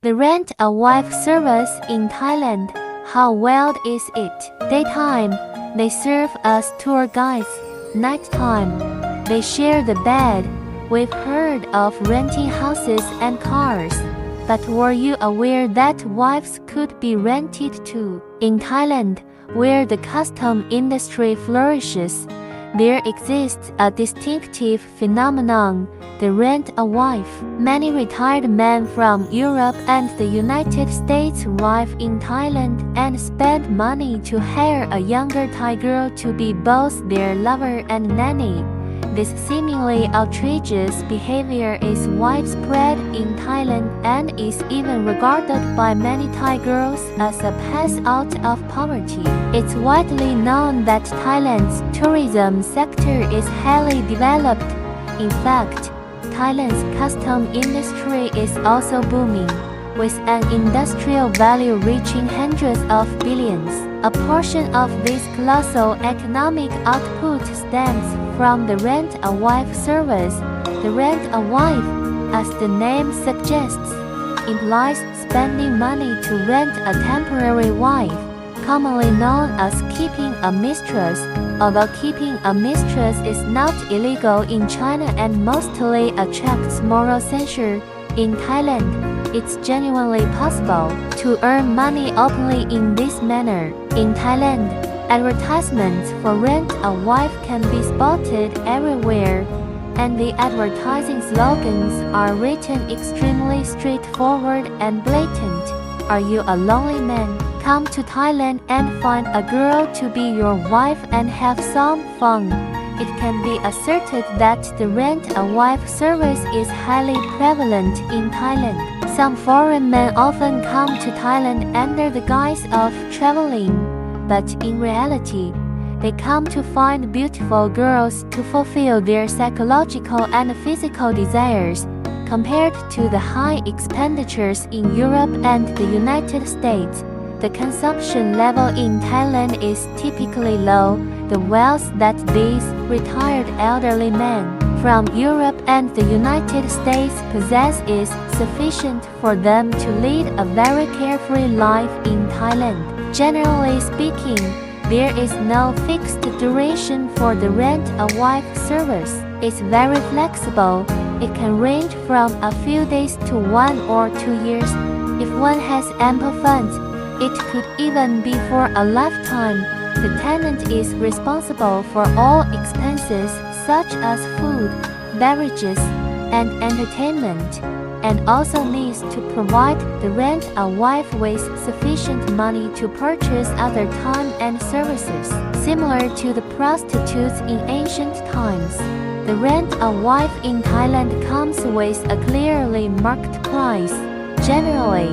The rent-a-wife service in Thailand. How wild is it? Daytime, they serve as tour guides. Nighttime, they share the bed. We've heard of renting houses and cars. But were you aware that wives could be rented too? In Thailand, where the custom industry flourishes, there exists a distinctive phenomenon, the rent-a-wife. Many retired men from Europe and the United States arrive in Thailand and spend money to hire a younger Thai girl to be both their lover and nanny. This seemingly outrageous behavior is widespread in Thailand and is even regarded by many Thai girls as a path out of poverty. It's widely known that Thailand's tourism sector is highly developed. In fact, Thailand's custom industry is also booming, with an industrial value reaching hundreds of billions. A portion of this colossal economic output stems from the rent-a-wife service. The rent-a-wife, as the name suggests, implies spending money to rent a temporary wife, commonly known as keeping a mistress. Although keeping a mistress is not illegal in China and mostly attracts moral censure, in Thailand, it's genuinely possible to earn money openly in this manner. In Thailand, advertisements for rent-a-wife can be spotted everywhere, and the advertising slogans are written extremely straightforward and blatant. Are you a lonely man? Come to Thailand and find a girl to be your wife and have some fun. It can be asserted that the rent-a-wife service is highly prevalent in Thailand. Some foreign men often come to Thailand under the guise of traveling, but in reality, they come to find beautiful girls to fulfill their psychological and physical desires. Compared to the high expenditures in Europe and the United States, the consumption level in Thailand is typically low. The wealth that these retired elderly men from Europe and the United States possess is sufficient for them to lead a very carefree life in Thailand. Generally speaking, there is no fixed duration for the rent-a-wife service. It's very flexible. It can range from a few days to 1 or 2 years. If one has ample funds, it could even be for a lifetime. The tenant is responsible for all expenses such as food, beverages, and entertainment, and also needs to provide the rent-a-wife with sufficient money to purchase other time and services. Similar to the prostitutes in ancient times, the rent-a-wife in Thailand comes with a clearly marked price. Generally,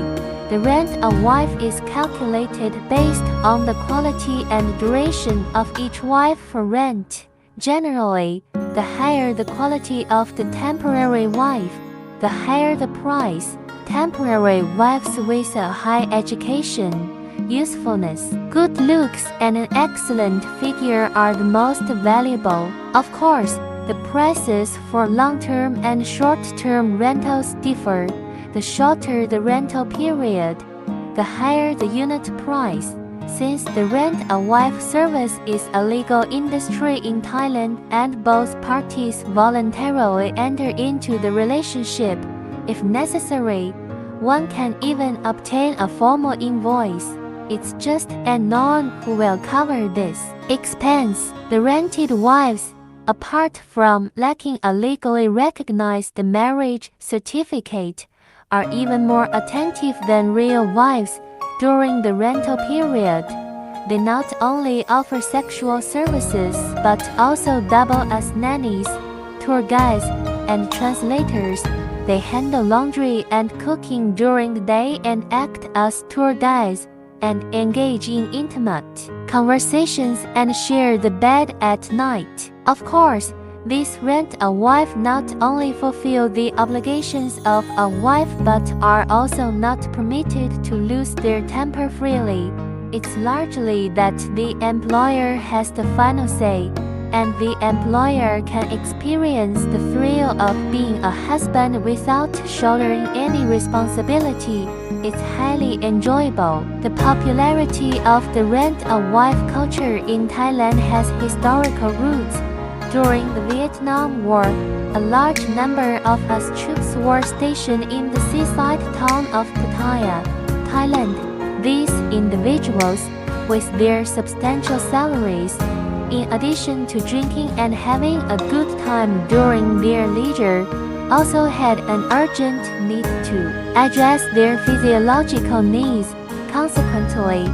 the rent-a-wife is calculated based on the quality and duration of each wife for rent. Generally, the higher the quality of the temporary wife, the higher the price. Temporary wives with a high education, usefulness, good looks, and an excellent figure are the most valuable. Of course, the prices for long-term and short-term rentals differ. The shorter the rental period, the higher the unit price. Since the rent-a-wife service is a legal industry in Thailand and both parties voluntarily enter into the relationship, if necessary, one can even obtain a formal invoice. It's just unknown who will cover this expense. The rented wives, apart from lacking a legally recognized marriage certificate, are even more attentive than real wives during the rental period. They not only offer sexual services but also double as nannies, tour guides, and translators. They handle laundry and cooking during the day and act as tour guides and engage in intimate conversations and share the bed at night. Of course, these rent-a-wife not only fulfill the obligations of a wife but are also not permitted to lose their temper freely. It's largely that the employer has the final say, and the employer can experience the thrill of being a husband without shouldering any responsibility. It's highly enjoyable. The popularity of the rent-a-wife culture in Thailand has historical roots. During the Vietnam War, a large number of US troops were stationed in the seaside town of Pattaya, Thailand. These individuals, with their substantial salaries, in addition to drinking and having a good time during their leisure, also had an urgent need to address their physiological needs. Consequently,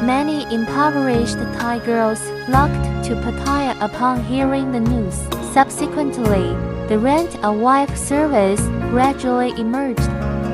many impoverished Thai girls flocked to Pattaya upon hearing the news. Subsequently, the rent-a-wife service gradually emerged.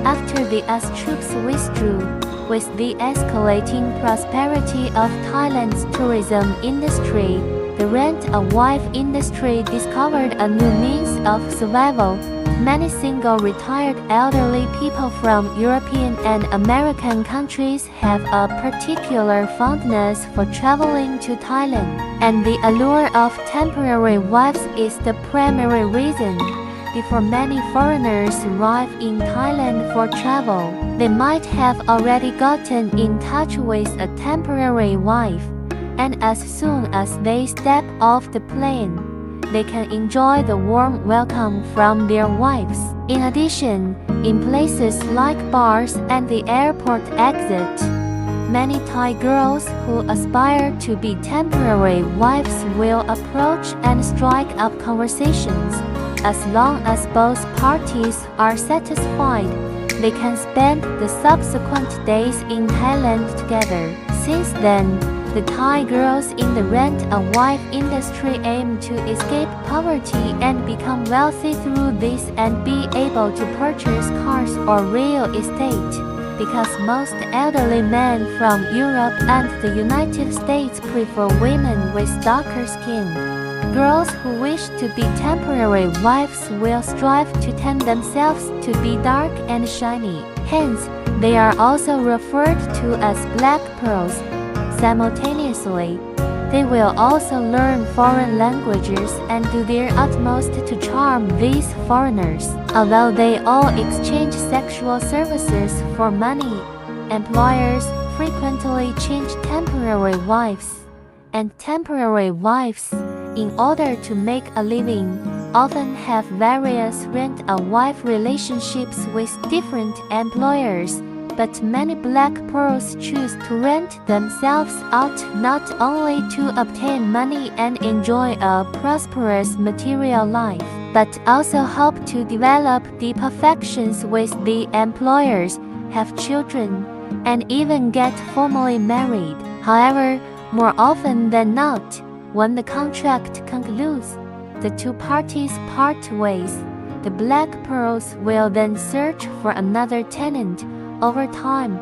After the US troops withdrew, with the escalating prosperity of Thailand's tourism industry, the rent-a-wife industry discovered a new means of survival. Many single retired elderly people from European and American countries have a particular fondness for traveling to Thailand, and the allure of temporary wives is the primary reason. Before many foreigners arrive in Thailand for travel, they might have already gotten in touch with a temporary wife, and as soon as they step off the plane, they can enjoy the warm welcome from their wives. In addition, in places like bars and the airport exit, many Thai girls who aspire to be temporary wives will approach and strike up conversations. As long as both parties are satisfied, they can spend the subsequent days in Thailand together. Since then, the Thai girls in the rent-a-wife industry aim to escape poverty and become wealthy through this and be able to purchase cars or real estate. Because most elderly men from Europe and the United States prefer women with darker skin, girls who wish to be temporary wives will strive to tan themselves to be dark and shiny. Hence, they are also referred to as black pearls. Simultaneously, they will also learn foreign languages and do their utmost to charm these foreigners. Although they all exchange sexual services for money, employers frequently change temporary wives, and temporary wives, in order to make a living, often have various rent-a-wife relationships with different employers. But many black pearls choose to rent themselves out not only to obtain money and enjoy a prosperous material life, but also hope to develop deep affections with the employers, have children, and even get formally married. However, more often than not, when the contract concludes, the two parties part ways. The black pearls will then search for another tenant. Over time,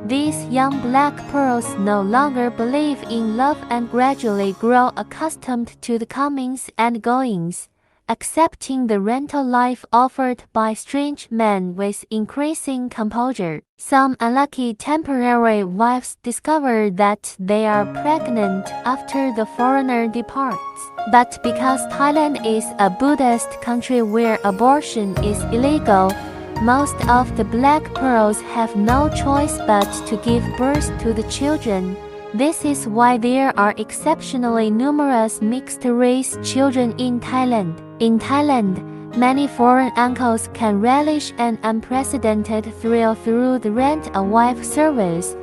these young black pearls no longer believe in love and gradually grow accustomed to the comings and goings, accepting the rental life offered by strange men with increasing composure. Some unlucky temporary wives discover that they are pregnant after the foreigner departs. But because Thailand is a Buddhist country where abortion is illegal, most of the black pearls have no choice but to give birth to the children. This is why there are exceptionally numerous mixed-race children in Thailand. In Thailand, many foreign uncles can relish an unprecedented thrill through the rent-a-wife service,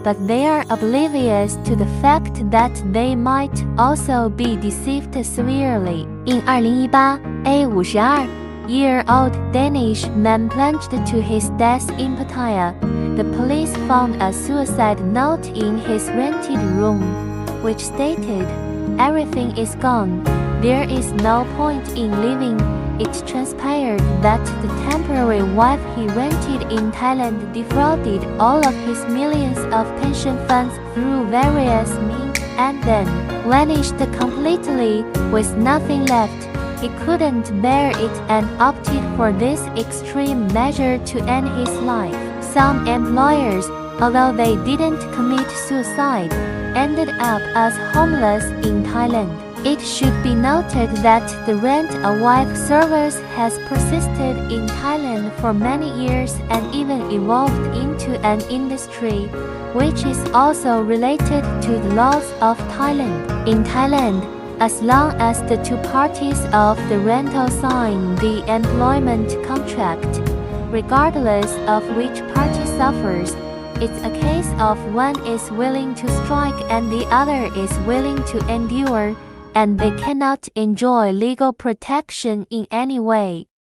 but they are oblivious to the fact that they might also be deceived severely. In 2018, a 52-year-old Danish man plunged to his death in Pattaya. The police found a suicide note in his rented room, which stated, "Everything is gone. There is no point in living." It transpired that the temporary wife he rented in Thailand defrauded all of his millions of pension funds through various means and then vanished completely with nothing left. He couldn't bear it and opted for this extreme measure to end his life. Some employers, although they didn't commit suicide, ended up as homeless in Thailand. It should be noted that the rent-a-wife service has persisted in Thailand for many years and even evolved into an industry, which is also related to the laws of Thailand. In Thailand, as long as the two parties of the rental sign the employment contract, regardless of which party suffers, it's a case of one is willing to strike and the other is willing to endure, and they cannot enjoy legal protection in any way.